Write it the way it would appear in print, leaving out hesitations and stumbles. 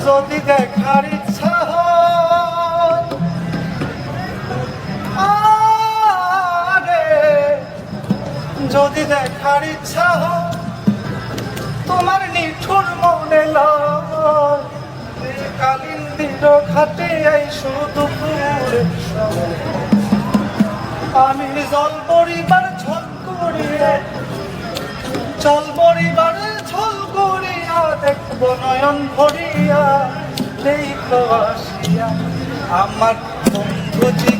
যদি দেখার ইচ্ছা হয় আরে যদি দেখার ইচ্ছা হয় তোমার নিঠুর মনে লয় কালিন্দির ঘাটে আইসো দুপুরে আমি জল পরিবার ঝল করিয়া জল পরিবার ঝল করিয়া দেখব নয়ন ভরিয়া দেখো আসিয়া আমার বন্ধু